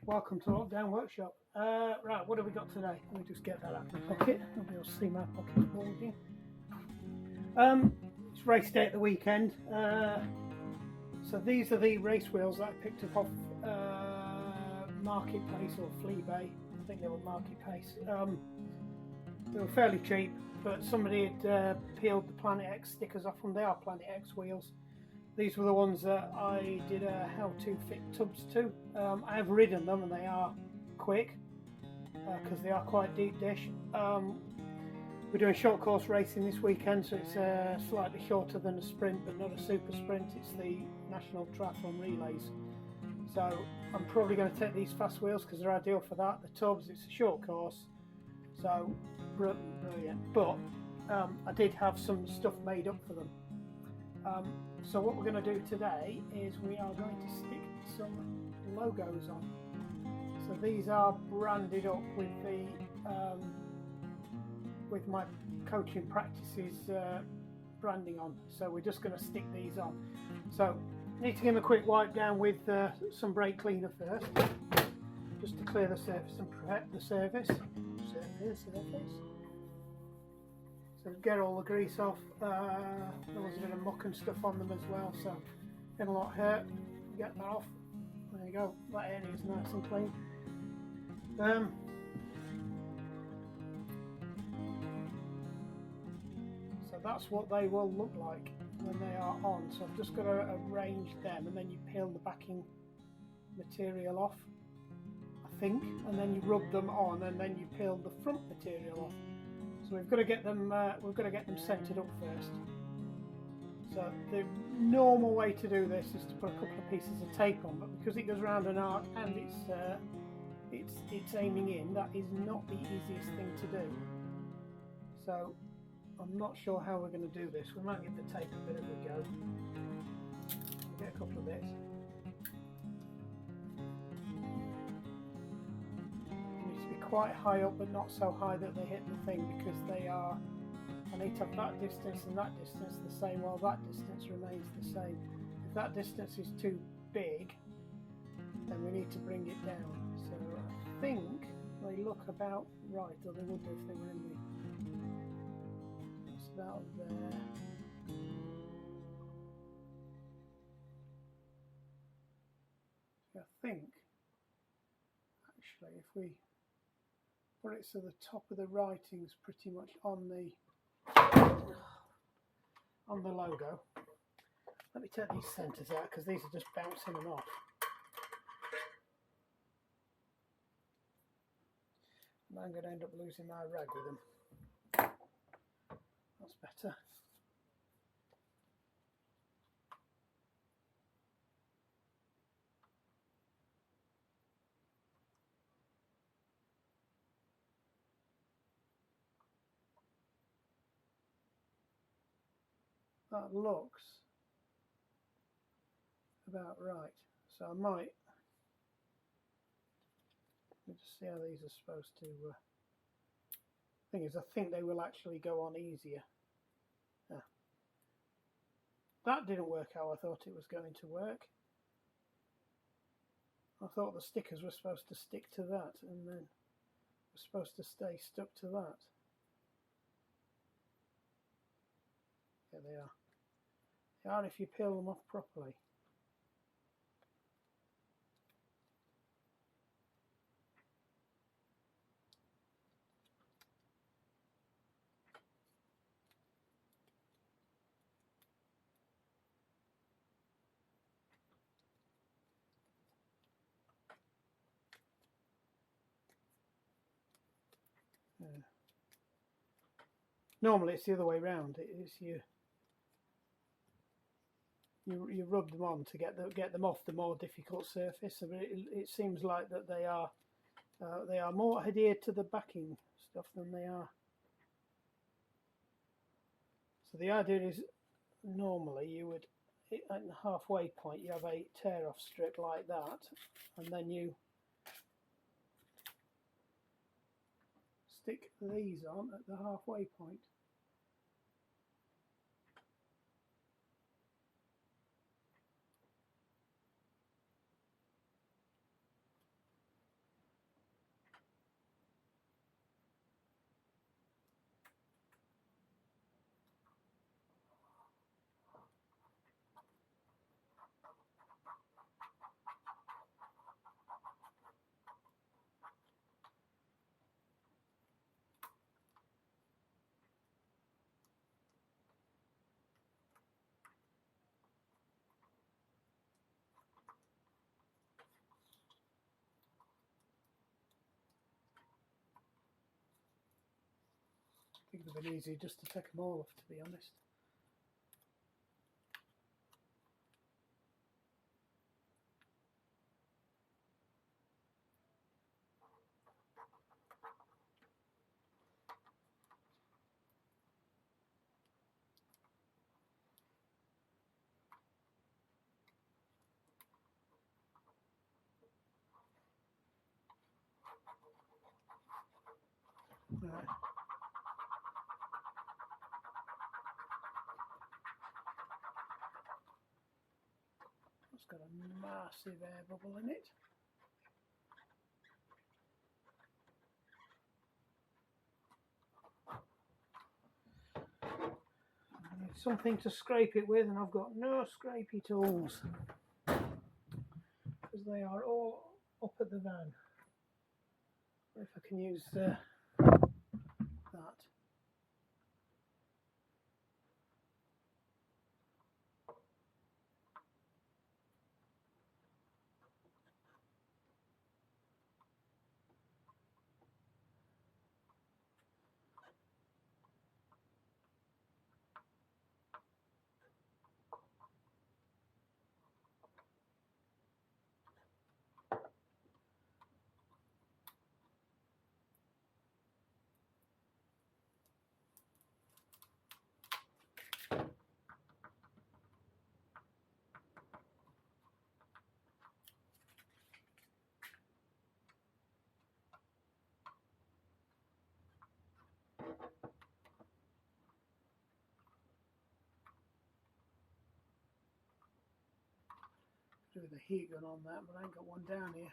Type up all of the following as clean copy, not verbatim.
Welcome to Lockdown Workshop. Right, what have we got today? Let me just get that out of my pocket. Nobody will see my pocket bulging. It's race day at the weekend. So these are the race wheels that I picked up off Marketplace or Fleabay. I think they were Marketplace. They were fairly cheap, but somebody had peeled the Planet X stickers off them. They are Planet X wheels. These were the ones that I did a how to fit tubs to. I have ridden them and they are quick because they are quite deep dish. We're doing short course racing this weekend, so it's slightly shorter than a sprint, but not a super sprint. It's the National Triathlon Relays. So I'm probably going to take these fast wheels because they're ideal for that. The tubs, it's a short course, so brilliant. But I did have some stuff made up for them. So what we're going to do today is we are going to stick some logos on. So these are branded up with the with my coaching practices branding on. So we're just going to stick these on. So need to give them a quick wipe down with some brake cleaner first, just to clear the surface and prep the surface. So get all the grease off. There was a bit of muck and stuff on them as well, so getting a lot hurt. Get that off. There you go. That area is nice and clean. So that's what they will look like when they are on. So I've just got to arrange them, and then you peel the backing material off, I think, and then you rub them on, and then you peel the front material off. So we've got to get them centered up first. So the normal way to do this is to put a couple of pieces of tape on, but because it goes round an arc and it's aiming in, that is not the easiest thing to do. So I'm not sure how we're going to do this. We might give the tape a bit of a go. Get a couple of bits. Quite high up, but not so high that they hit the thing, because they are, I need to have that distance and that distance the same while that distance remains the same. If that distance is too big, then we need to bring it down. So I think they look about right, or they would do if they were in the, it's about there. So I think actually if we put it so the top of the writing's pretty much on the logo. Let me take these centres out because these are just bouncing them off. And I'm going to end up losing my rag with them. That's better. That looks about right. So I might, let's see how these are supposed to, thing is I think they will actually go on easier. Yeah. That didn't work how I thought it was going to work. I thought the stickers were supposed to stick to that and then were supposed to stay stuck to that. Yeah, they are. They are if you peel them off properly. Yeah. Normally it's the other way round. It's you rub them on to get them off the more difficult surface. So it seems like that they are more adhered to the backing stuff than they are. So the idea is normally you would, at the halfway point, you have a tear off strip like that, and then you stick these on at the halfway point. have been easy just to take them all off, to be honest. Right. It's got a massive air bubble in it. I need something to scrape it with, and I've got no scrapey tools because they are all up at the van. If I can use that. With a heat gun on that, but I ain't got one down here.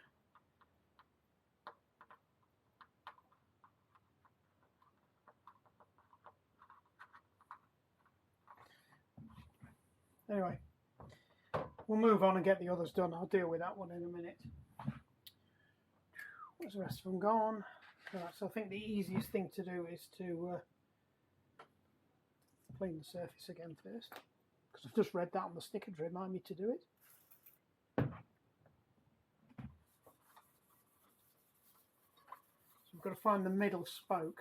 Anyway, we'll move on and get the others done. I'll deal with that one in a minute. Where's the rest of them gone? Right, so I think the easiest thing to do is to clean the surface again first, because I've just read that on the sticker to remind me to do it. We've got to find the middle spoke.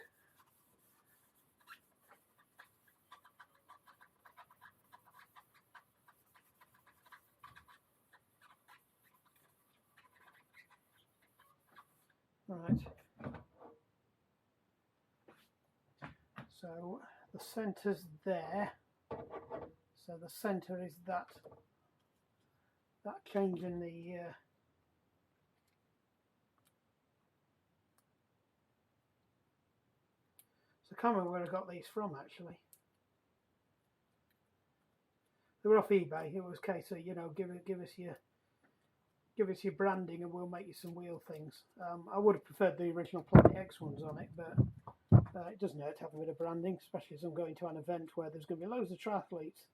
Right. So the centre's there. So the centre is that change in the so I can't remember where I got these from actually. They were off eBay. It was a case of, you know, give us your branding and we'll make you some wheel things. I would have preferred the original Planet X ones on it, but it doesn't hurt to have a bit of branding, especially as I'm going to an event where there's going to be loads of triathletes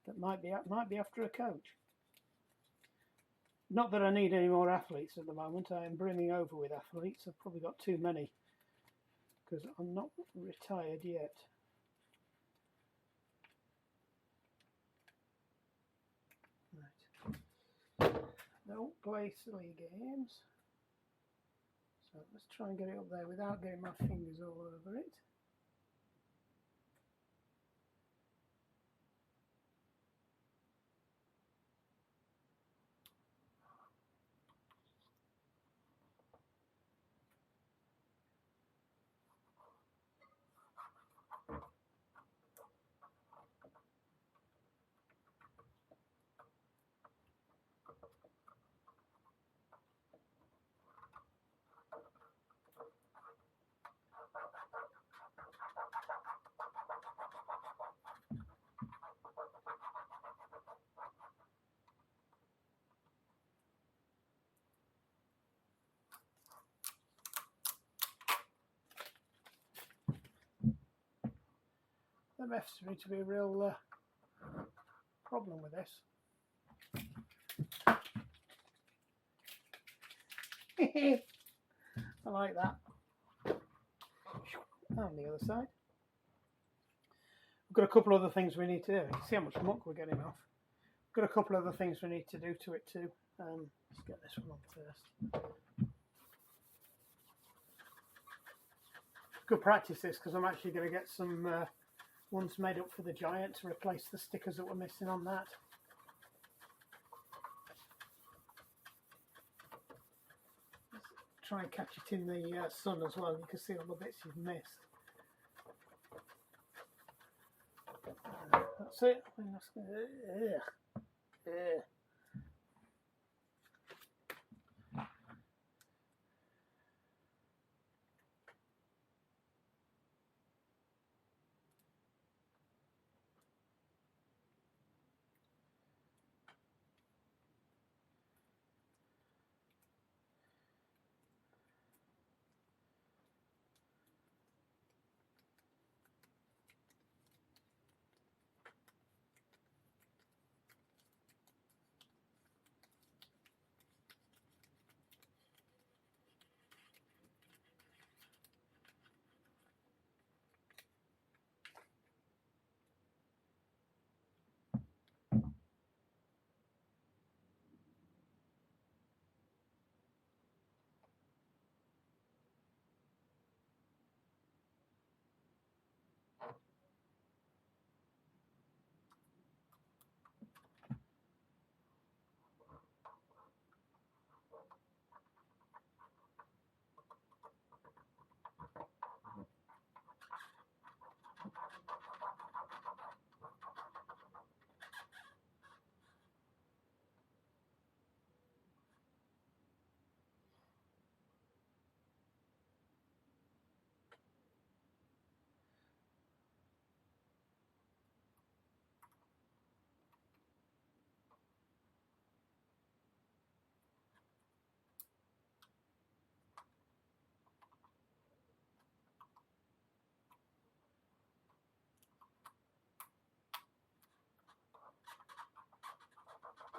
that might be after a coach. Not that I need any more athletes at the moment. I am brimming over with athletes. I've probably got too many because I'm not retired yet. Right. No play silly games. So let's try and get it up there without getting my fingers all over it. There seems to be a real problem with this. I like that. On the other side. We've got a couple other things we need to do. See how much muck we're getting off. We've got a couple other things we need to do to it too. Let's get this one on first. good practice this, because I'm actually going to get some ones made up for the Giant to replace the stickers that were missing on that. Try and catch it in the sun as well. You can see all the bits you've missed. That's it. I think that's gonna,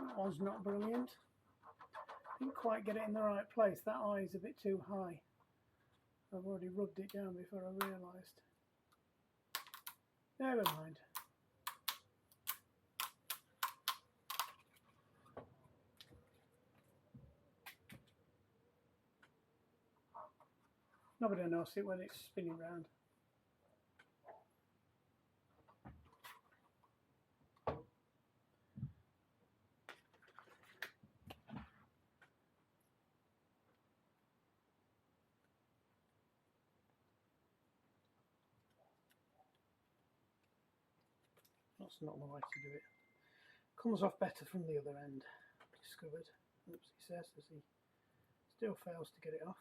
that one's not brilliant. Didn't quite get it in the right place. That eye is a bit too high. I've already rubbed it down before I realised. Never mind. Nobody will notice it when it's spinning round. That's not the way to do it. Comes off better from the other end. Discovered. Oops, he says as he still fails to get it off.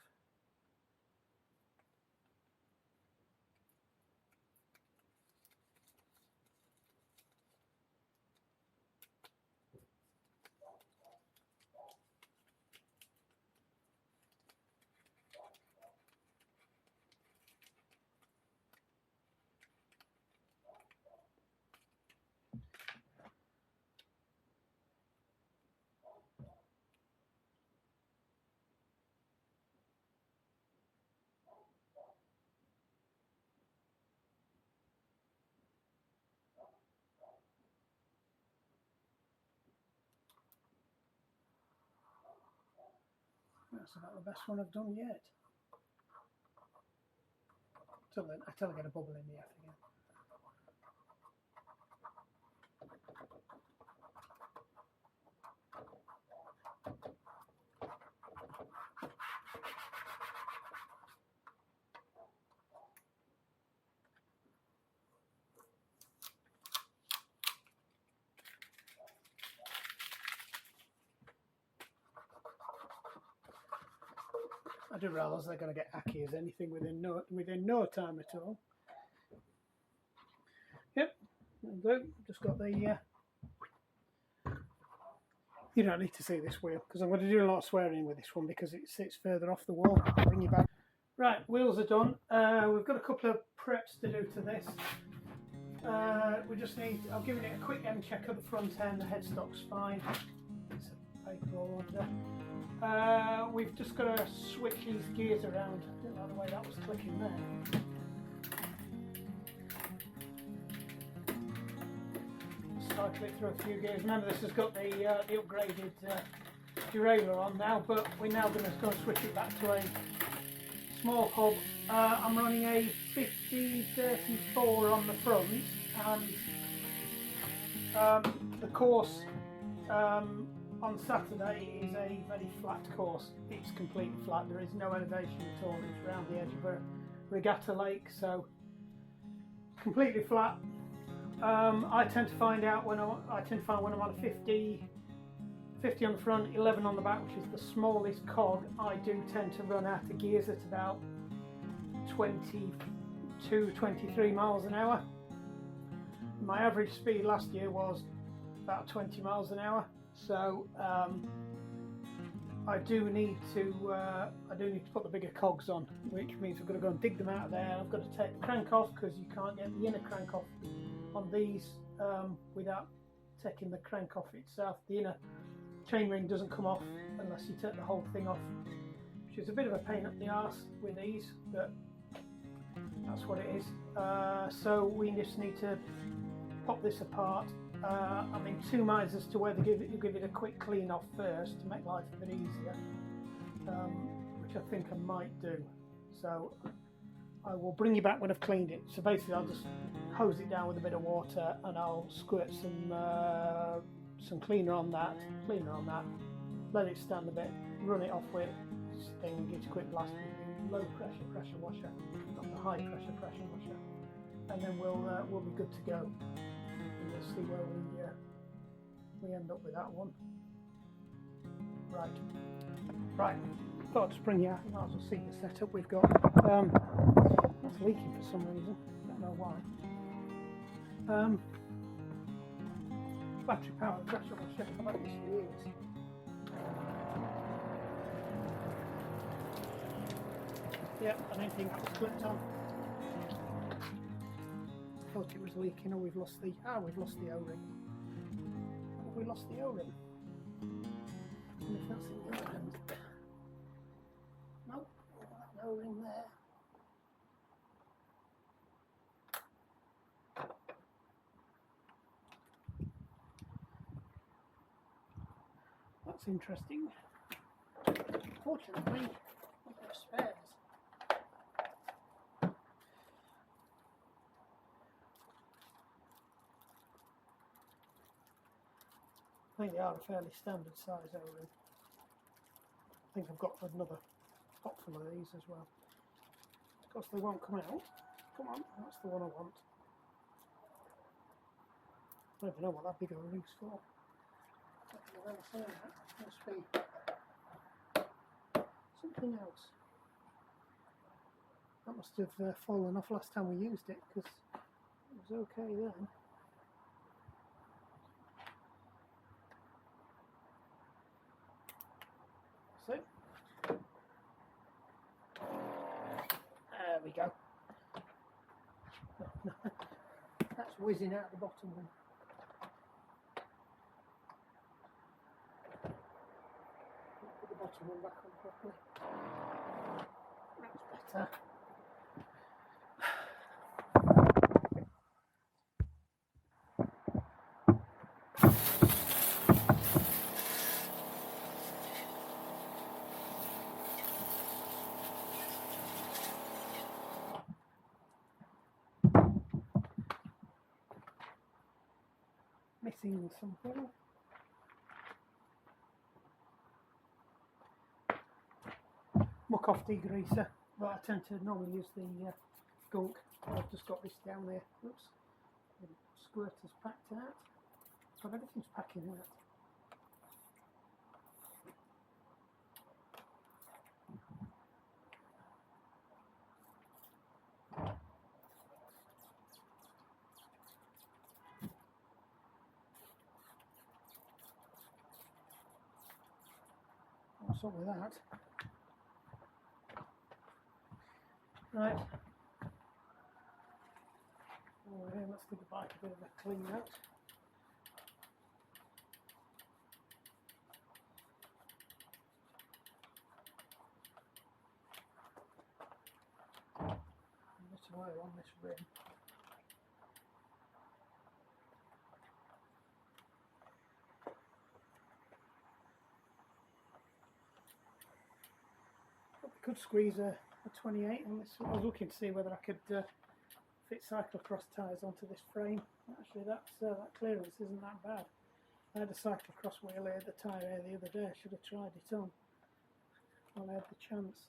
That's about the best one I've done yet. Until I get a bubble in the F again. I do realise they're going to get hacky as anything within no time at all. Yep, just got the. You don't need to see this wheel because I'm going to do a lot of swearing with this one because it sits further off the wall. I'll bring you back. Right, wheels are done. We've got a couple of preps to do to this. We just need. I've given it a quick M check at the front end. The headstock's fine. It's a paper all under. We've just got to switch these gears around. I didn't like the way that was clicking there. Cycle it through a few gears. Remember, this has got the upgraded derailleur on now, but we're now going to go and switch it back to a small hub. I'm running a 50-34 on the front, and the course on Saturday is a very flat course. It's completely flat. There is no elevation at all. It's around the edge of a regatta lake, so completely flat. I tend to find when I'm on a 50 on the front, 11 on the back, which is the smallest cog, I do tend to run out of gears at about 22-23 miles an hour. My average speed last year was about 20 miles an hour, so I do need to put the bigger cogs on, which means I've got to go and dig them out of there. I've got to take the crank off because you can't get the inner crank off on these without taking the crank off itself. The inner chainring doesn't come off unless you take the whole thing off, which is a bit of a pain up the arse with these, but that's what it is. So we just need to pop this apart. I'm in two minds as to whether you give it a quick clean off first to make life a bit easier, which I think I might do. So I will bring you back when I've cleaned it. So basically I'll just hose it down with a bit of water and I'll squirt some cleaner on that, let it stand a bit, run it off with this thing and give it a quick blast with the low pressure washer, not the high pressure washer, and then we'll be good to go. And we'll see where we end up with that one. Right. Thought I'd just bring you out. You might as well see the setup we've got. It's leaking for some reason. Don't know why. Battery powered pressure washer. I've had this for years. Yep, I didn't think that was clipped on. Thought it was leaking. Oh, we've lost the O-ring. Have we lost the O-ring? And if that's in the O-ring. Nope, no O-ring there. That's interesting. Fortunately, I've got spares. I think they are a fairly standard size O-ring. I think I've got another pot full of these as well. Of course they won't come out. Come on, that's the one I want. I don't even know what that big O-ring's for. Must be something else. That must have fallen off last time we used it because it was okay then. So there we go. That's whizzing out the bottom one. Put the bottom one back on properly. That's better. Missing something. Muck off degreaser, but I tend to normally use the gunk. I've just got this down there. Oops. The squirter's packed out. So everything's packing out. What's up with that? Right. Over here, let's give the bike a bit of a clean out. A bit of oil on this rim. Could squeeze a a 28 on this. I was looking to see whether I could fit cyclocross tyres onto this frame. Actually, that clearance isn't that bad. I had a cyclocross wheel here, the tyre here the other day. I should have tried it on while I had the chance.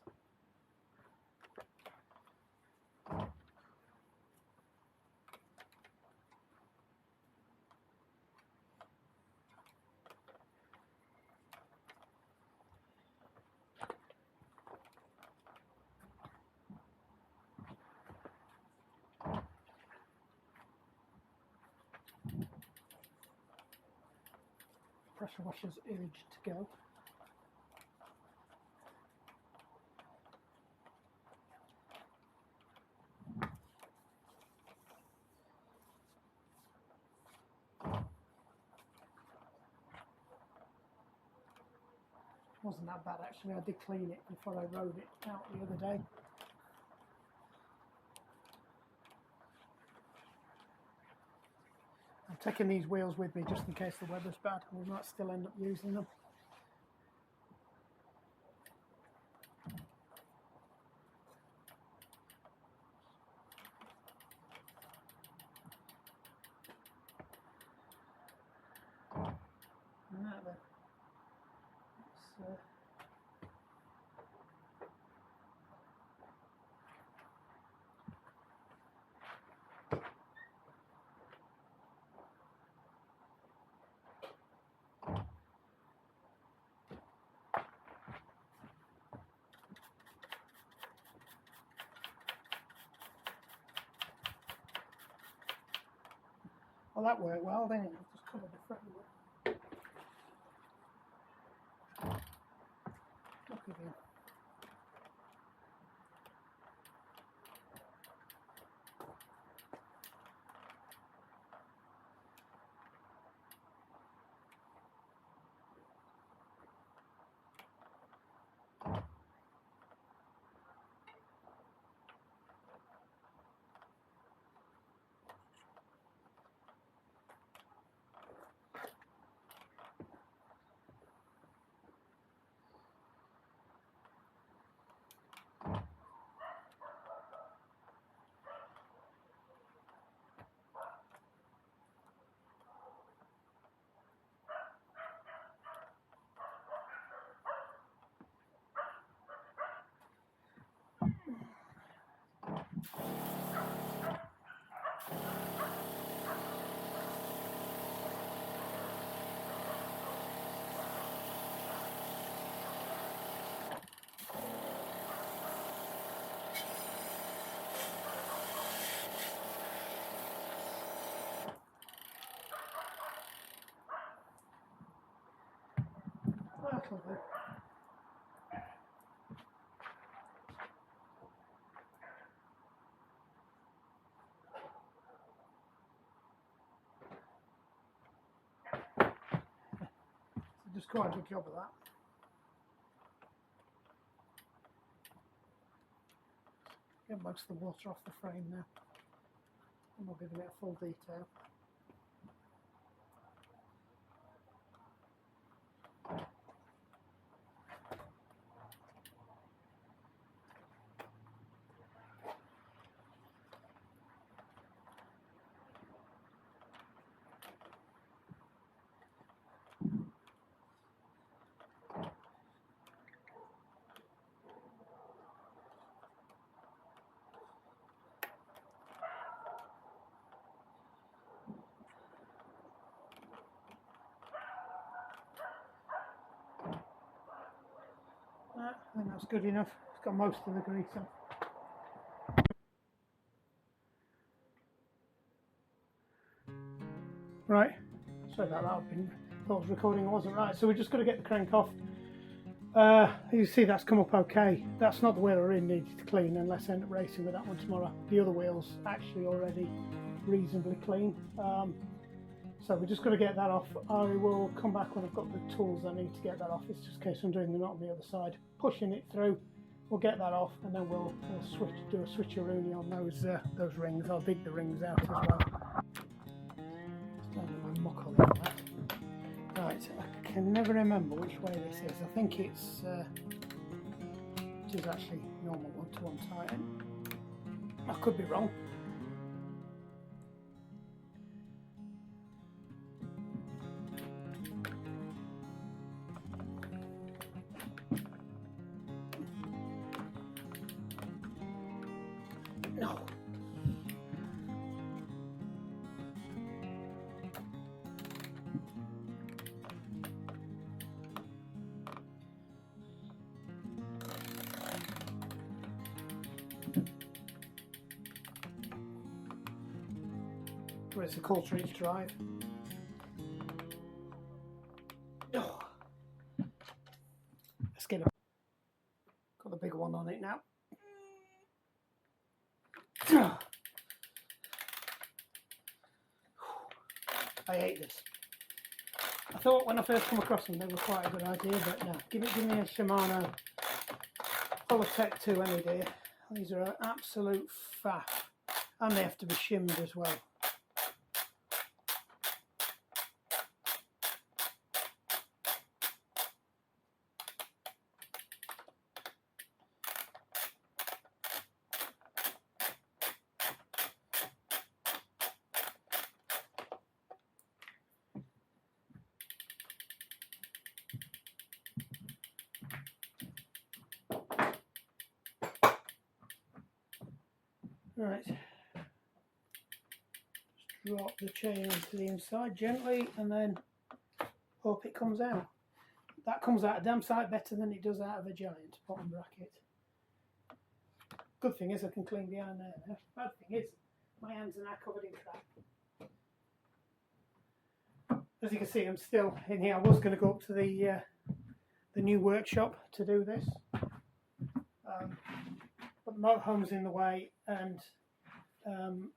Pressure washer's urged to go. Wasn't that bad actually. I did clean it before I rode it out the other day. I'm taking these wheels with me just in case the weather's bad. We might still end up using them. Right then. Well, that worked well, didn't it? Just covered the front of it. Look at him. That'll do. So just quite a good job of that. Get most of the water off the frame now. And we'll give it a full detail. I think that's good enough. It's got most of the grease on. Right, sorry about that. Thought I was recording, it wasn't right. So we're just going to get the crank off. You see that's come up okay. That's not the wheel I really needed to clean unless I end up racing with that one tomorrow. The other wheel's actually already reasonably clean. So we're just going to get that off. I will come back when I've got the tools I need to get that off. It's just a case I'm doing the knot on the other side, pushing it through. We'll get that off, and then we'll do a switcheroony on those rings. I'll dig the rings out as well. Muck on that. Right, I can never remember which way this is. I think it's It is actually normal 1-to-1 tighten. I could be wrong. No. Where's the Coulter Reach drive? Oh. Let's get it. Got the big one on it now. I hate this. I thought when I first come across them they were quite a good idea, but no. Give me a Shimano Holotech 2 any day. These are an absolute faff, and they have to be shimmed as well. Right, just drop the chain onto the inside gently and then hope it comes out. That comes out a damn sight better than it does out of a giant bottom bracket. Good thing is I can clean behind there now. Bad thing is my hands are now covered in crap. As you can see, I'm still in here. I was going to go up to the new workshop to do this, but the motorhome's in the way, and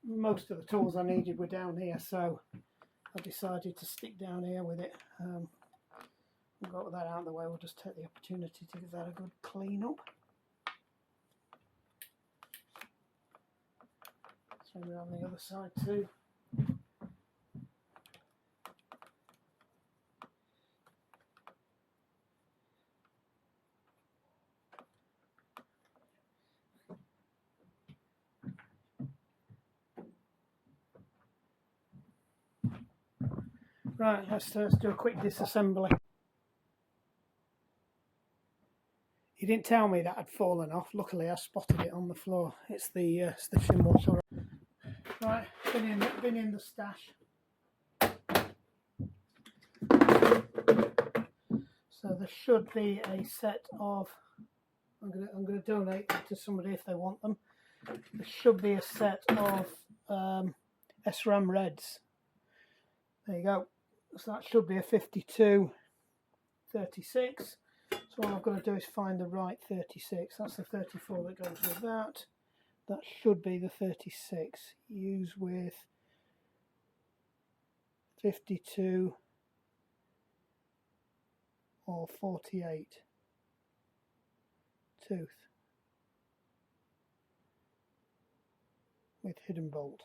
most of the tools I needed were down here, so I decided to stick down here with it. We've got that out of the way. We'll just take the opportunity to give that a good clean up. Same on the other side too. Right, let's do a quick disassembly. He didn't tell me that had fallen off. Luckily, I spotted it on the floor. It's the shim water. Right, been in the stash. So there should be a set of. I'm gonna donate them to somebody if they want them. There should be a set of SRAM Reds. There you go. So that should be a 52 36. So all I've got to do is find the right 36. That's the 34 that goes with that. That should be the 36. Use with 52 or 48 tooth with hidden bolt.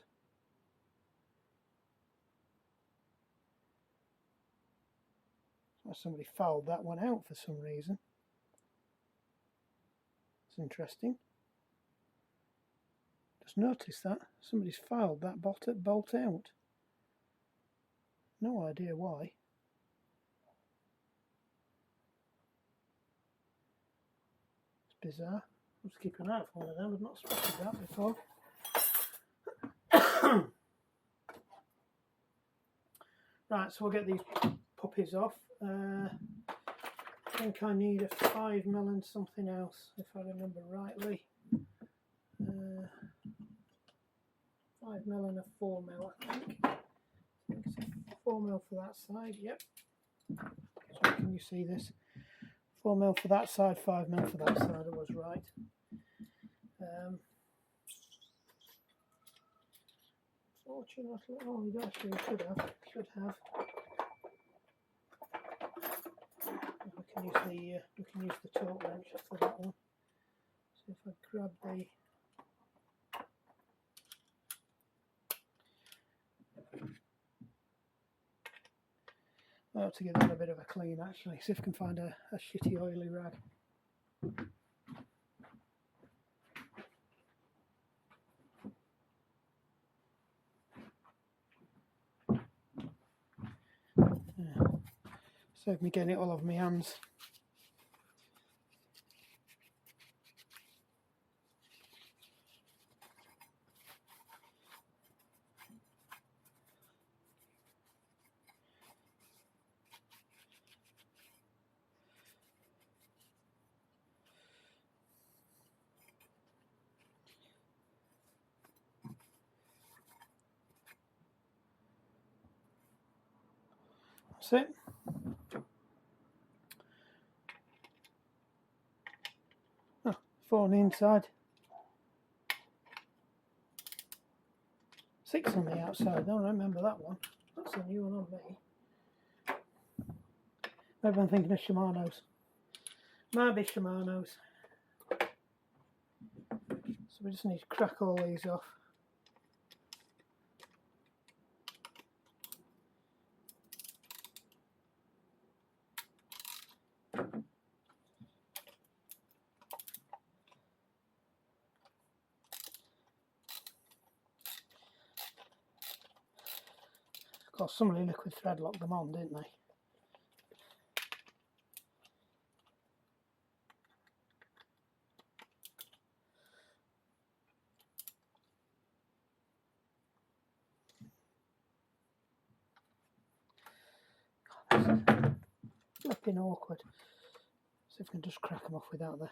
Somebody fouled that one out for some reason. It's interesting. Just noticed that. Somebody's fouled that bolt out. No idea why. It's bizarre. I'll just keep an eye out for one of them. I've not spotted that before. Right, so we'll get these puppies off. I think I need a 5mm and something else, if I remember rightly. 5mm and a 4mm, I think. I think it's a 4mm for that side, yep. So can you see this? 4mm for that side, 5mm for that side, I was right. Fortunately, oh, you actually should have. We can use the torque wrench for that one. So if I grab the I'll have to give that a bit of a clean actually. See if I can find a shitty oily rag. Save me getting it all over my hands. That's it. Oh, 4 on the inside. 6 on the outside. I don't remember that one. That's a new one on me. Maybe I'm thinking of Shimano's. Might be Shimano's. So we just need to crack all these off. Of course, somebody liquid thread locked them on, didn't they? Flipping awkward. See if we can just crack them off without the...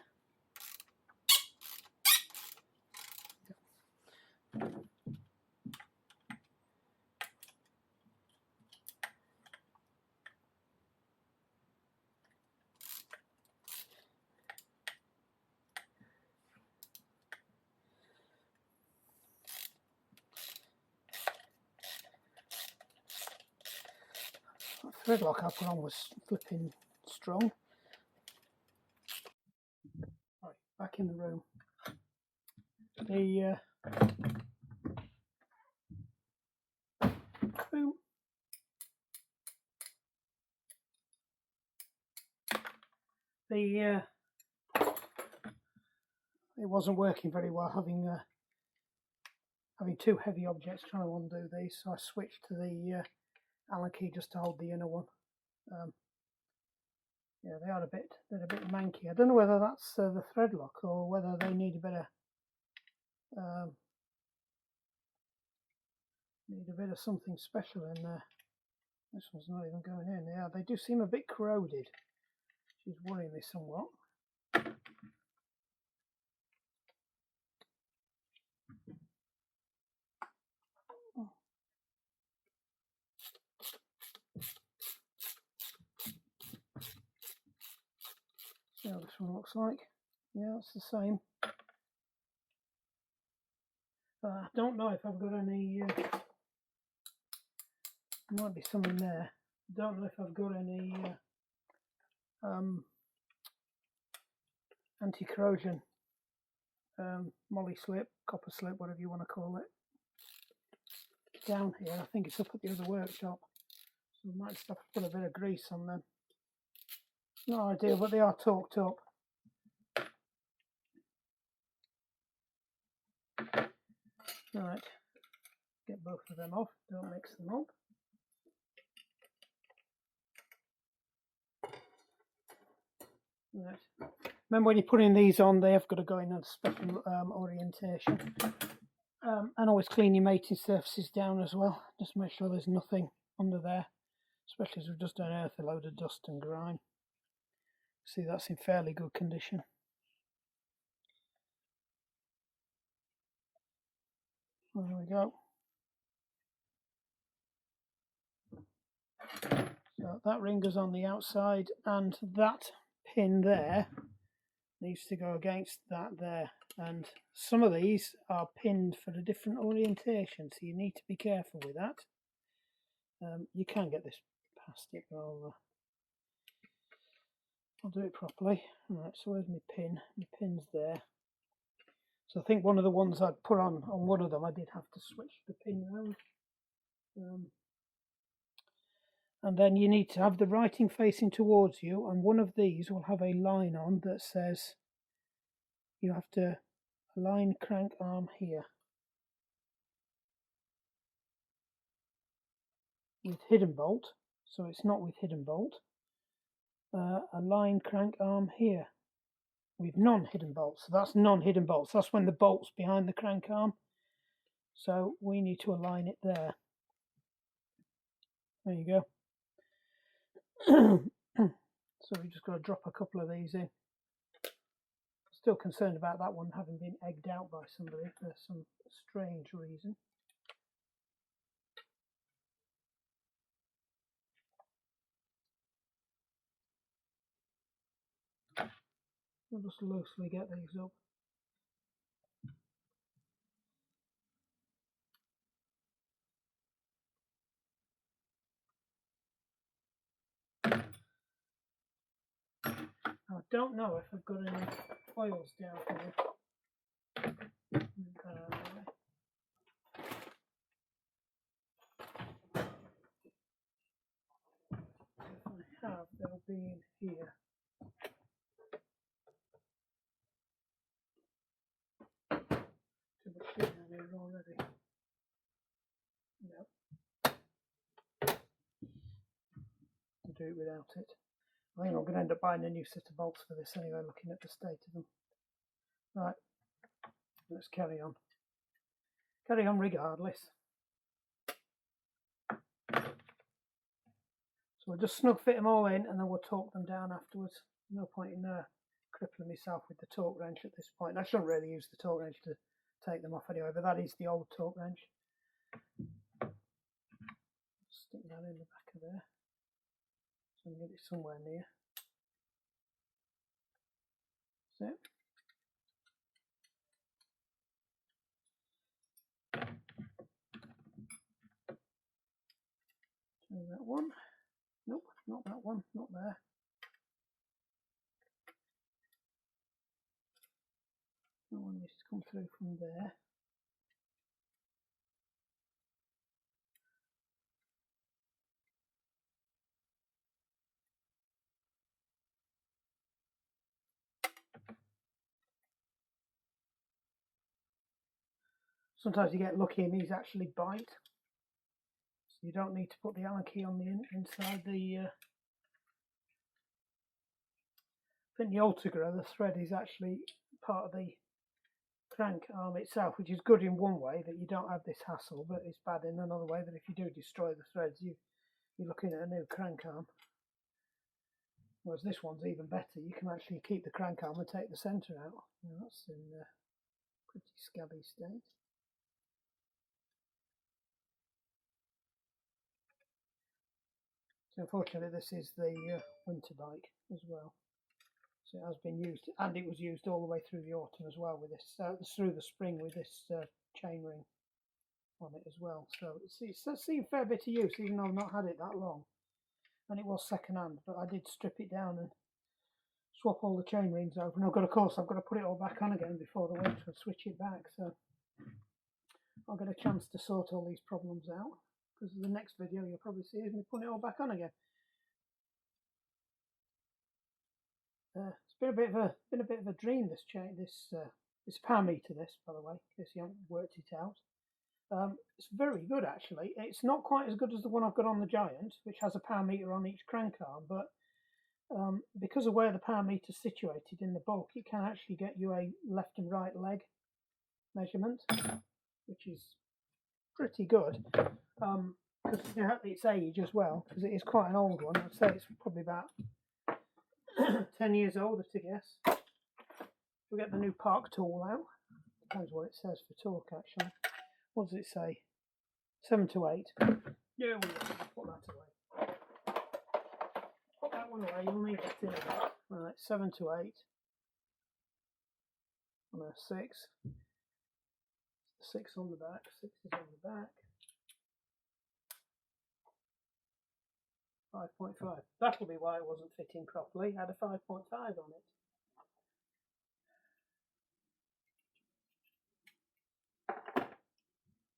That thread lock I put on was flipping strong. Right, back in the room. The boom. It wasn't working very well having two heavy objects trying to undo these, so I switched to the Allen key just to hold the inner one. Yeah, they're a bit manky. I don't know whether that's the thread lock or whether they need a bit of something special in there. This one's not even going in. Yeah, they do seem a bit corroded, which is worrying me somewhat. See how this one looks like. Yeah, it's the same. I don't know if I've got any. Might be some in there. Don't know if I've got any anti-corrosion molly slip, copper slip, whatever you want to call it. Down here, I think it's up at the other workshop. So we might just have to put a bit of grease on them. No idea, but they are torqued up. Right, get both of them off, don't mix them up. Right. Remember when you're putting these on, they have got to go in a special orientation. And always clean your mating surfaces down as well. Just make sure there's nothing under there, especially as we've just unearthed a load of dust and grime. See, that's in fairly good condition. There we go. So that ring goes on the outside, and that pin there needs to go against that there. And some of these are pinned for a different orientation, so you need to be careful with that. You can get this past it, but I'll do it properly. Right, so where's my pin? My pin's there. So I think one of the ones I'd put on one of them, I did have to switch the pin around. And then you need to have the writing facing towards you, and one of these will have a line on that says you have to align crank arm here with hidden bolt. So it's not with hidden bolt. a line crank arm here with non-hidden bolts. So that's non-hidden bolts. That's when the bolt's behind the crank arm. So we need to align it there. There you go. So we just got to drop a couple of these in. Still concerned about that one having been egged out by somebody for some strange reason. I'll just loosely get these up. I don't know if I've got any oils down here. If I have, they'll be in here. Too much shit down here already. Nope. I'll do it without it. I think I'm going to end up buying a new set of bolts for this anyway, looking at the state of them. Right, let's carry on. Carry on regardless. So we'll just snug fit them all in and then we'll torque them down afterwards. No point in crippling myself with the torque wrench at this point. I shouldn't really use the torque wrench to take them off anyway, but that is the old torque wrench. Stick that in the back of there so I can get it somewhere near. That's it. Turn that one. Nope, not that one, not there. That one needs to come through from there. Sometimes you get lucky and these actually bite. So you don't need to put the Allen key on the inside the I think the Ultegra, the thread is actually part of the crank arm itself, which is good in one way that you don't have this hassle, but it's bad in another way that if you do destroy the threads, you're looking at a new crank arm. Whereas this one's even better. You can actually keep the crank arm and take the centre out. Now that's in a pretty scabby state. So unfortunately this is the winter bike as well. So it has been used, and it was used all the way through the autumn as well with this, through the spring with this chainring on it as well. So it's seen a fair bit of use, even though I've not had it that long. And it was second hand, but I did strip it down and swap all the chain rings over. And of course, I've got to put it all back on again before the winter and switch it back. So I'll get a chance to sort all these problems out, because the next video you'll probably see is me putting it all back on again. It's been a bit of a dream, this chain. It's a power meter, this, by the way, in case you haven't worked it out. It's very good actually. It's not quite as good as the one I've got on the Giant, which has a power meter on each crank arm, but because of where the power meter is situated in the bulk, it can actually get you a left and right leg measurement, which is pretty good. Because its age as well, because it is quite an old one. I'd say it's probably about 10 years old, to guess. We'll get the new park tool out. Depends what it says for torque, actually. What does it say? 7 to 8. Yeah, we'll put that away. Put that one away, you'll need it in a bit. Right, 7 to 8. On a 6. 6 on the back. 6 is on the back. 5.5. That'll be why it wasn't fitting properly. It had a 5.5 on it.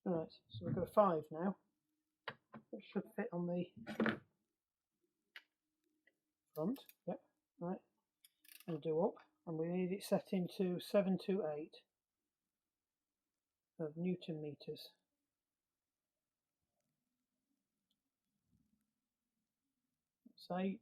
Right, so we've got a 5 now. It should fit on the front. Yep, right. We'll do up, and we need it set into 7 to 8 of Newton meters. That's 8.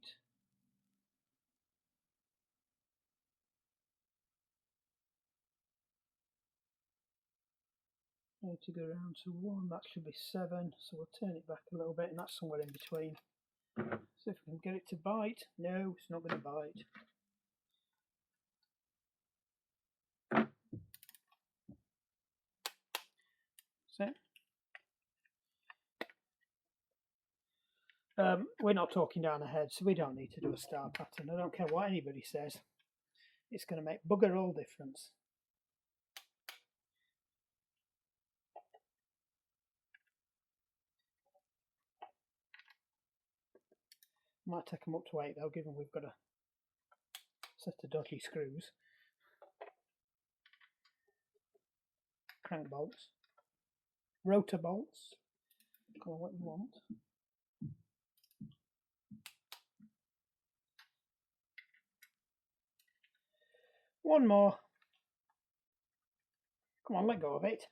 to go around to 1, that should be 7, so we'll turn it back a little bit, and that's somewhere in between. So if we can get it to bite. No, it's not going to bite. That's it. We're not talking down the head, so we don't need to do a star pattern. I don't care what anybody says. It's going to make bugger all difference. Might take them up to 8 though, given we've got a set of dodgy screws. Crank bolts. Rotor bolts. Call it what you want. One more. Come on, let go of it.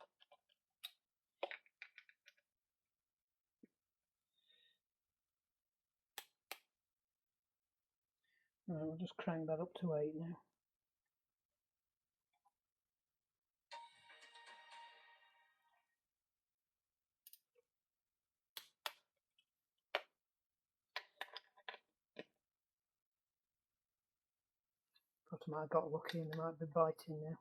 Right, we'll just crank that up to 8 now. I might have got lucky and they might be biting now.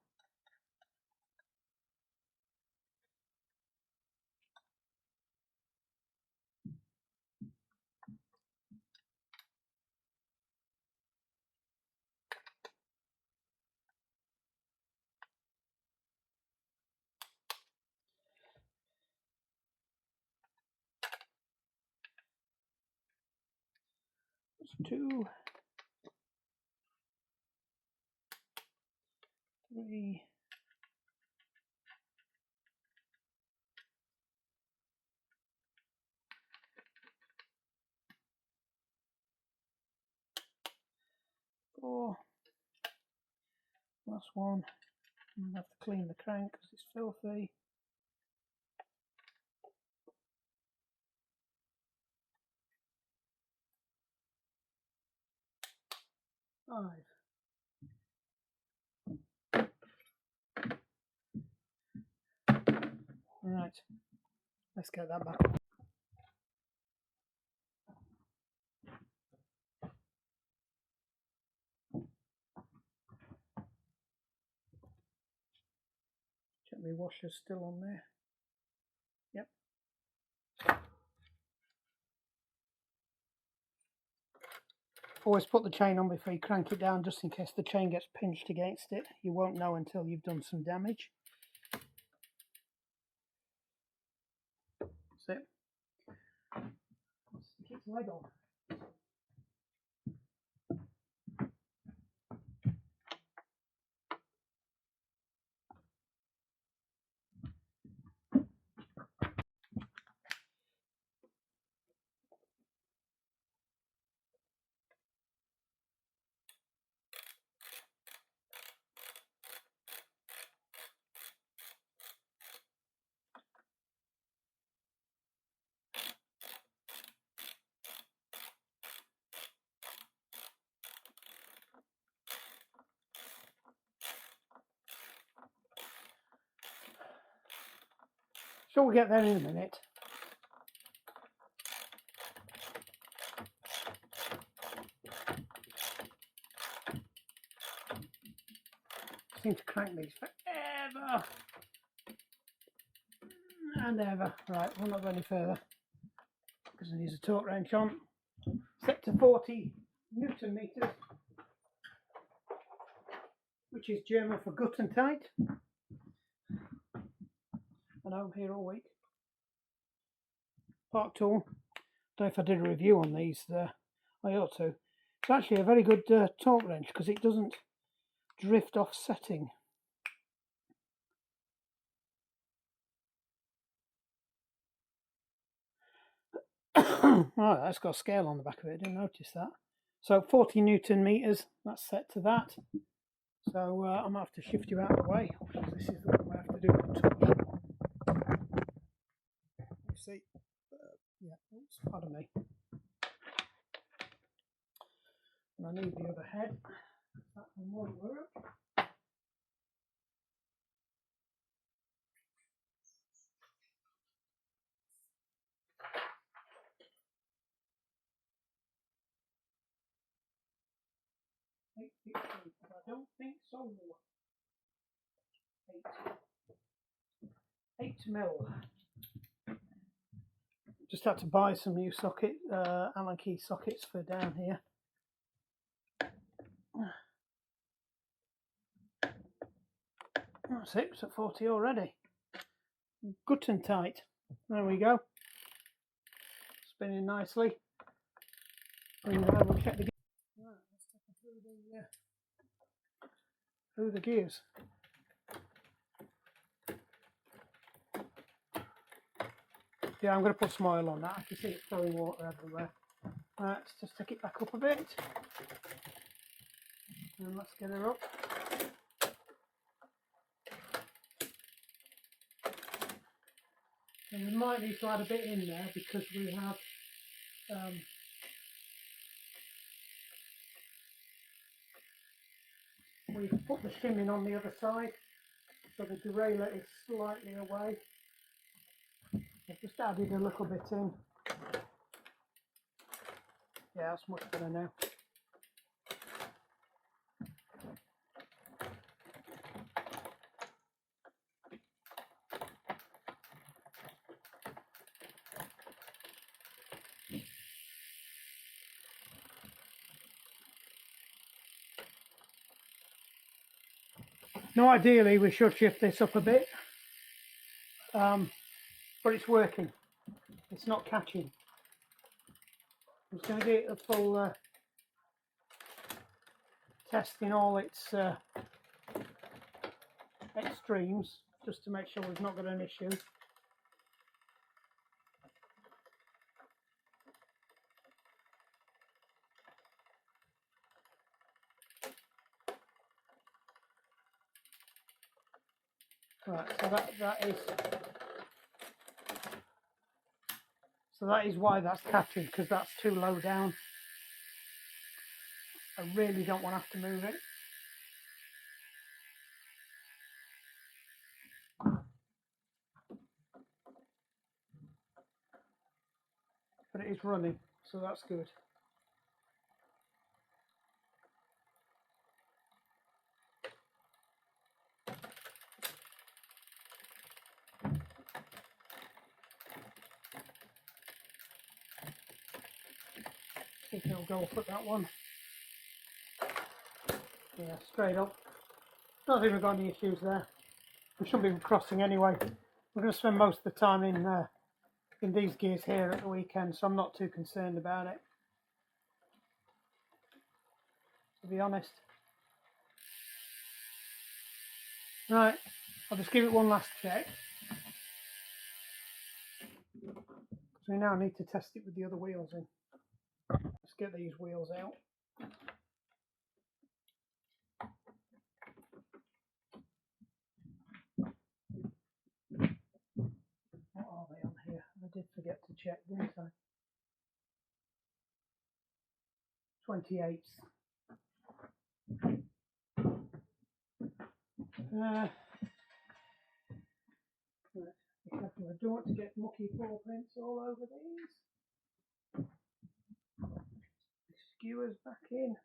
That's 2, 3, 4. Last one. I'm going to have to clean the crank because it's filthy. 5. Right, let's get that back. Check my washer's still on there. Yep. Always put the chain on before you crank it down, just in case the chain gets pinched against it. You won't know until you've done some damage. That's it. Stick its leg on. Sure, we'll get there in a minute. I seem to crank these forever and ever. Right, we'll not go any further because it needs a torque wrench on. Set to 40 Newton meters, which is German for gut and tight. I know I'm here all week. Park tool. Don't know if I did a review on these. I ought to. It's actually a very good torque wrench because it doesn't drift off setting. Right, that's got a scale on the back of it. I didn't notice that. So 40 Newton meters. That's set to that. So I'm going to have to shift you out of the way. This is the one I have to do the touch. You see? Yeah, oops, pardon me. And I need the other head. That one won't work. 8 feet deep. I don't think so. 8 mil. Just had to buy some new socket, Allen key sockets for down here. That's it, it's at 40 already. Good and tight. There we go. Spinning nicely. And we'll check the gears. Right, let's take it through the gears. Yeah, I'm going to put some oil on that. I can see it throwing water everywhere. Let's just take it back up a bit. And let's get her up. And we might need to add a bit in there because we have we've put the shim in on the other side, so the derailleur is slightly away. I've just added a little bit in. Yeah, that's much better now. Now ideally we should shift this up a bit, but it's working. It's not catching. I'm just going to get a full test in all its extremes, just to make sure we've not got an issue. Right, so that is why that's catching, because that's too low down. I really don't want to have to move it. But it is running, so that's good. I think it'll go up at that one. Yeah, straight up. Don't think we've got any issues there. We shouldn't be crossing anyway. We're going to spend most of the time in these gears here at the weekend, so I'm not too concerned about it, to be honest. Right, I'll just give it one last check. So we now need to test it with the other wheels in. Let's get these wheels out. What are they on here? I did forget to check, didn't I? 28s. Right. Be careful, I don't want to get mucky paw prints all over these. The skewers back in.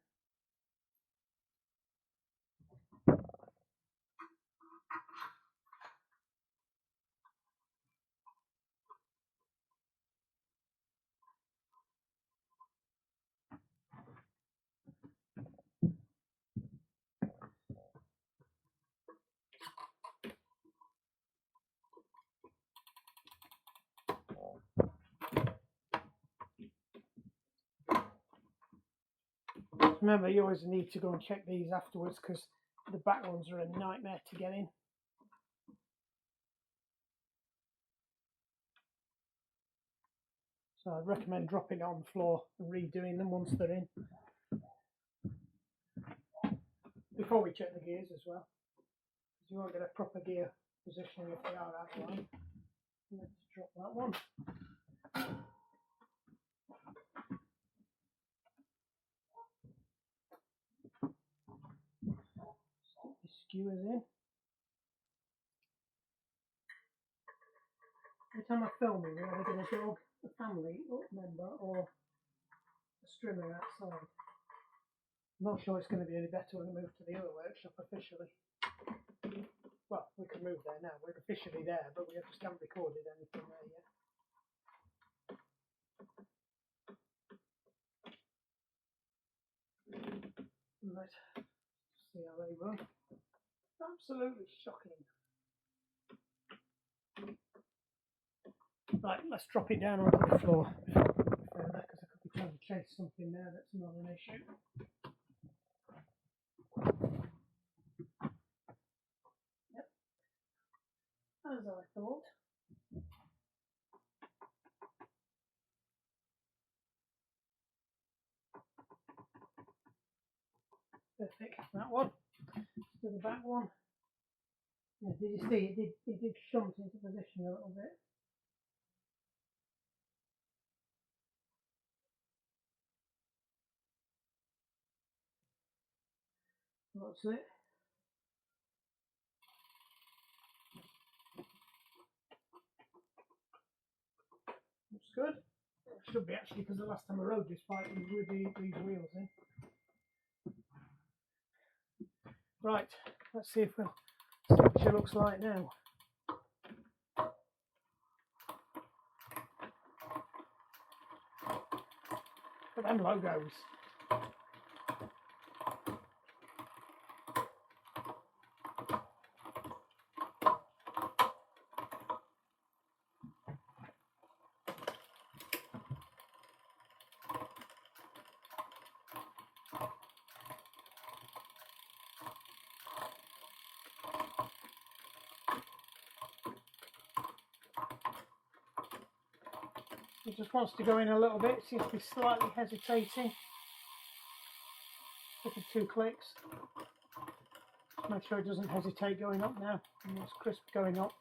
Remember, you always need to go and check these afterwards because the back ones are a nightmare to get in. So I'd recommend dropping it on the floor and redoing them once they're in. Before we check the gears as well, because you won't get a proper gear positioning if they are out of line. Let's drop that one. Stick the skewers in. Every time I film it, we're either going to dog a family member or a strimmer outside. I'm not sure it's going to be any better when I move to the other workshop officially. Well, we can move there now. We're officially there, but we just haven't recorded anything there yet. Right, see how they run. Absolutely shocking. Right, let's drop it down onto the floor because I could be trying to chase something there that's not an issue. Yep, as I thought. Perfect, that one. To the back one. Yeah, did you see it did shunt into position a little bit. That's it. Looks good. It should be actually, because the last time I rode this bike was with these wheels in. Right, let's see what she looks like now. Look at them logos. It just wants to go in a little bit, seems to be slightly hesitating. Give it 2 clicks. Make sure it doesn't hesitate going up now. And it's crisp going up.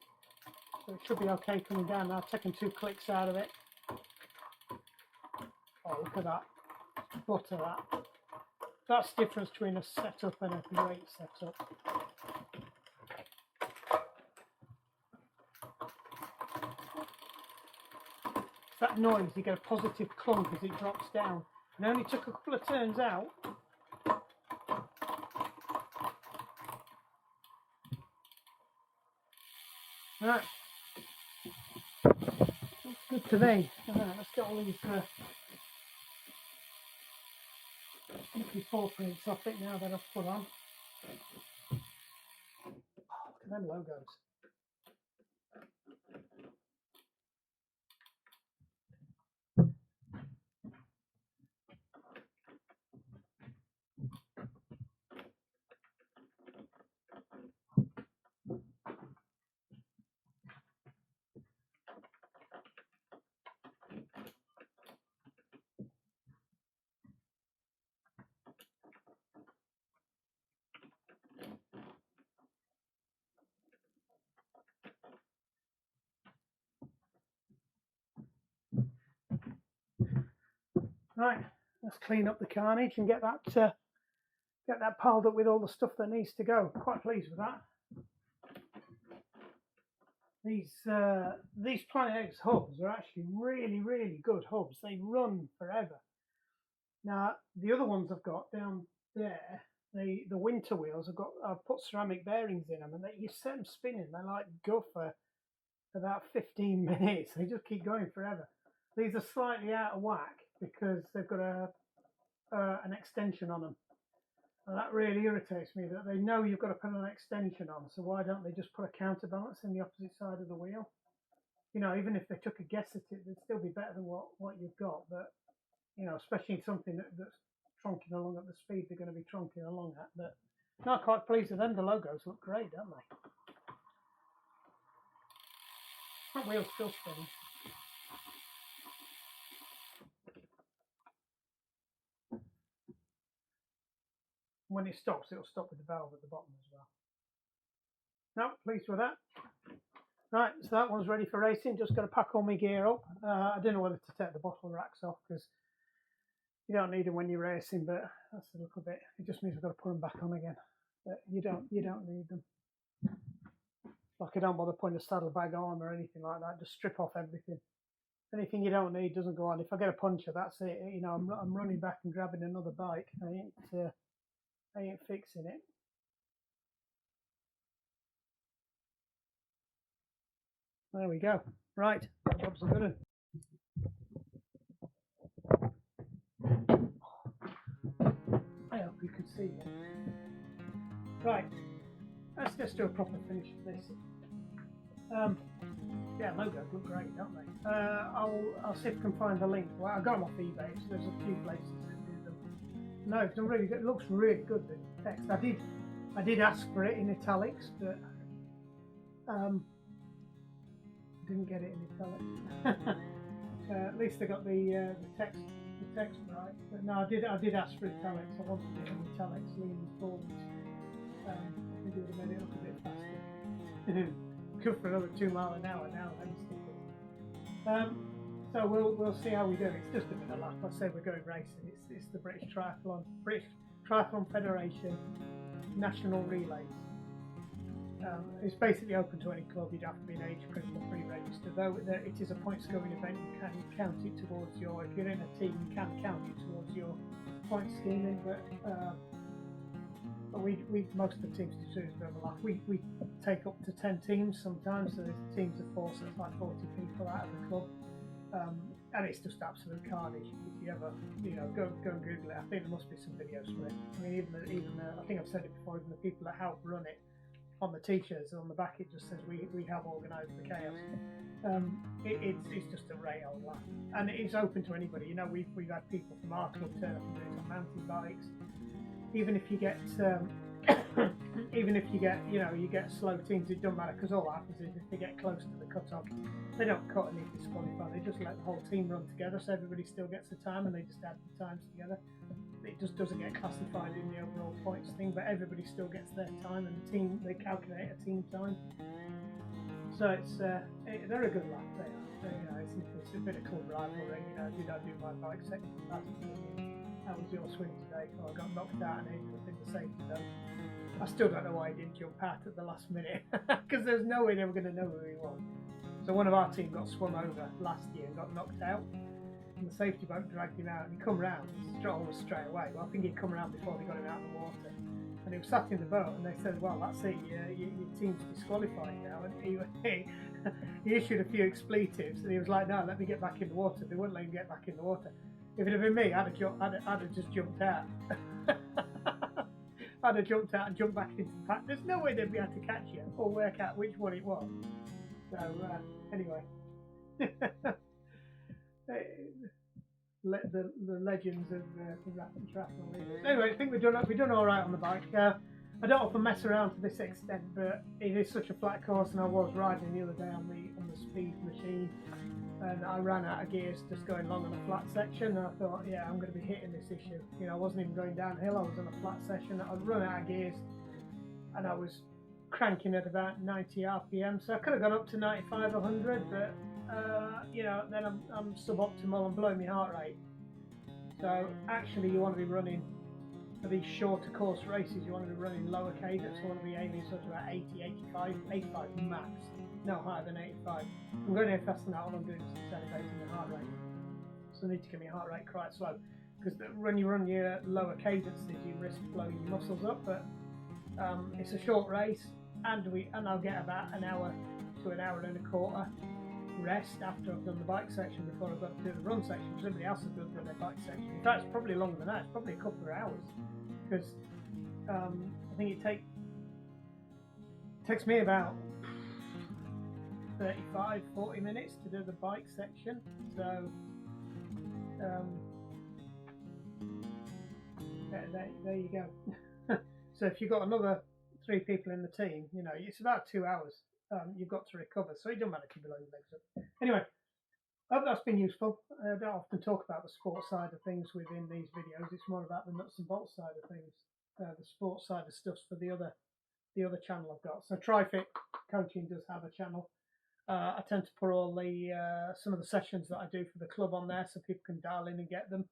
So it should be okay coming down now. I've taken 2 clicks out of it. Oh, look at that. Butter that. That's the difference between a setup and a great setup. That noise, you get a positive clunk as it drops down. And I only took a couple of turns out. Right. Looks good to me. Right, let's get all these paw prints off it now that I've put on. Oh, look at them logos. Right, let's clean up the carnage and get that piled up with all the stuff that needs to go. Quite pleased with that. These Planet X hubs are actually really, really good hubs. They run forever. Now the other ones I've got down there, the winter wheels, I've put ceramic bearings in them, and you set them spinning. They like go for about 15 minutes. They just keep going forever. These are slightly out of whack because they've got an extension on them. And that really irritates me, that they know you've got to put an extension on, so why don't they just put a counterbalance in the opposite side of the wheel? You know, even if they took a guess at it, it'd still be better than what you've got. But, you know, especially something that's trunking along at the speed they're going to be trunking along at. But not quite pleased with them. The logos look great, don't they? That wheel's still spinning. When it stops, it'll stop with the valve at the bottom as well. No, pleased with that. Right, so that one's ready for racing. Just got to pack all my gear up. I don't know whether to take the bottle racks off because you don't need them when you're racing, but that's a little bit. It just means we've got to put them back on again. But you don't need them. Like I don't bother putting a saddlebag on or anything like that. Just strip off everything. Anything you don't need doesn't go on. If I get a puncture, that's it. You know, I'm running back and grabbing another bike. I ain't I ain't fixing it. There we go. Right, job's a good one. I hope you can see it. Right, let's just do a proper finish of this. Yeah, logos look great, don't they? I'll see if I can find the link. Well, I got them off eBay, so there's a few places that do them. No, it's done really good. It looks really good, the text. I did ask for it in italics, but didn't get it in italics. At least I got the text right. But no, I did ask for italics. I wanted it in italics, leaning forwards. Maybe would have made it look a bit faster. Good for another 2 miles an hour now. So we'll see how we do. It's just a bit of luck. I say we're going racing. It's the British Triathlon Federation National Relays. It's basically open to any club. You'd have to be an age group or pre-registered. Though it is a point scoring event, you can count it towards your. If you're in a team, you can count it towards your point scheming. But we most of the teams do is a bit of a laugh. We take up to 10 teams sometimes. So there's teams of 4, so it's like 40 people out of the club. And it's just absolute carnage. If you ever, go and Google it. I think there must be some videos for it. I mean, even I think I've said it before. Even the people that help run it, on the t-shirts on the back it just says we have organised the chaos. It's just a right old laugh, and it's open to anybody. We've had people from our club turn up and do it on mountain bikes. Even if you get you get slow teams, it doesn't matter, because all that happens is if they get close to the cut-off, they don't cut and they disqualify. They just let the whole team run together, so everybody still gets the time, and they just add the times together. It just doesn't get classified in the overall points thing, but everybody still gets their time, and they calculate a team time. So they're a good laugh. They are. It's a bit of club rivalry. Did I do my bike section last year? How was your swim today? Oh, I got knocked out and ended up in the safety zone. I still don't know why he didn't jump out at the last minute, because there's no way they were going to know who he was. So one of our team got swum over last year and got knocked out. And the safety boat dragged him out, and he come round almost straight away. Well, I think he'd come round before they got him out of the water. And he was sat in the boat, and they said, "Well, that's it. Your team's disqualified now." And he issued a few expletives, and he was like, "No, let me get back in the water." They wouldn't let him get back in the water. If it had been me, I'd have just jumped out. I'd have jumped out and jumped back into the pack. There's no way they'd be able to catch you or work out which one it was. So anyway. The legends of the rapid triathlon leaders. Anyway, I think we've done all right on the bike. I don't often mess around to this extent, but it is such a flat course, and I was riding the other day on the speed machine, and I ran out of gears just going along on a flat section. And I thought, yeah, I'm going to be hitting this issue. I wasn't even going downhill. I was on a flat section. I'd run out of gears, and I was cranking at about 90 RPM. So I could have gone up to 95, 100, but then I'm suboptimal and blowing my heart rate. So actually, you want to be running for these shorter course races. You want to be running lower cadence. You want to be aiming sort of about 80, 85 max, no higher than 85. I'm going any faster than that. All I'm doing is elevating the heart rate. So I need to get my heart rate quite slow, because when you run your lower cadences, you risk blowing your muscles up. But it's a short race, and I'll get about an hour to an hour and a quarter rest after I've done the bike section before I've got to do the run section. Everybody else has done their bike section. In fact, it's probably longer than that. It's probably a couple of hours, because I think it takes me about 35-40 minutes to do the bike section. So there you go. So if you've got another 3 people in the team, it's about 2 hours. You've got to recover, so it doesn't matter if you blow your legs up. Anyway, I hope that's been useful. I don't often talk about the sports side of things within these videos. It's more about the nuts and bolts side of things. The sports side of stuff's for the other channel I've got. So TriFit Coaching does have a channel. I tend to put all the some of the sessions that I do for the club on there, so people can dial in and get them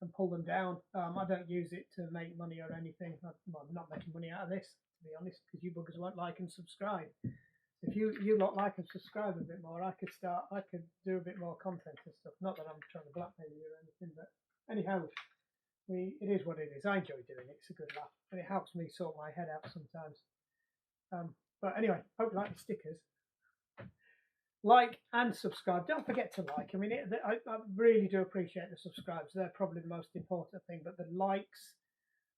and pull them down. I don't use it to make money or anything. I'm not making money out of this, to be honest, because you buggers won't like and subscribe. If you lot like and subscribe a bit more, I could do a bit more content and stuff. Not that I'm trying to blackmail you or anything, but anyhow, it is what it is. I enjoy doing it. It's a good laugh, and it helps me sort my head out sometimes. But anyway, hope you like the stickers. Like and subscribe. Don't forget to like. I mean, I really do appreciate the subscribes. They're probably the most important thing. But the likes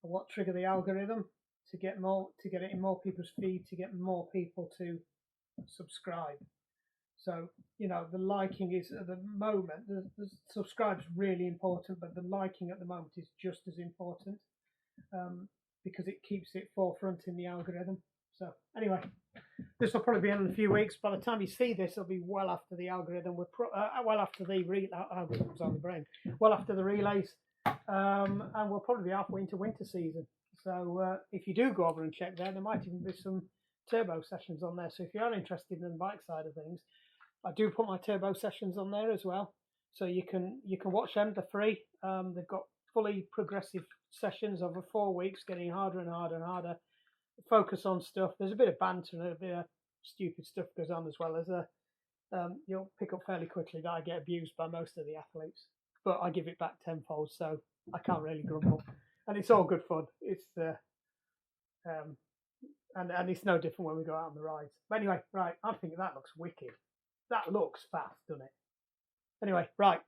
are what trigger the algorithm to get it in more people's feed, to get more people to subscribe. So, the liking is at the moment, the subscribe is really important, but the liking at the moment is just as important because it keeps it forefront in the algorithm. So anyway, this will probably be in a few weeks. By the time you see this, it'll be well after the algorithm. Well after the algorithms on the brain. Well after the relays, and we'll probably be halfway into winter season. So if you do go over and check there might even be some turbo sessions on there. So if you are interested in the bike side of things, I do put my turbo sessions on there as well. So you can watch them. They're free. They've got fully progressive sessions over 4 weeks, getting harder and harder and harder. Focus on stuff. There's a bit of banter and a bit of stupid stuff goes on as well as you'll pick up fairly quickly that I get abused by most of the athletes, but I give it back tenfold, so I can't really grumble, and it's all good fun. It's and it's no different when we go out on the rides. But anyway, right, I think that looks wicked. That looks fast, doesn't it? Anyway, right.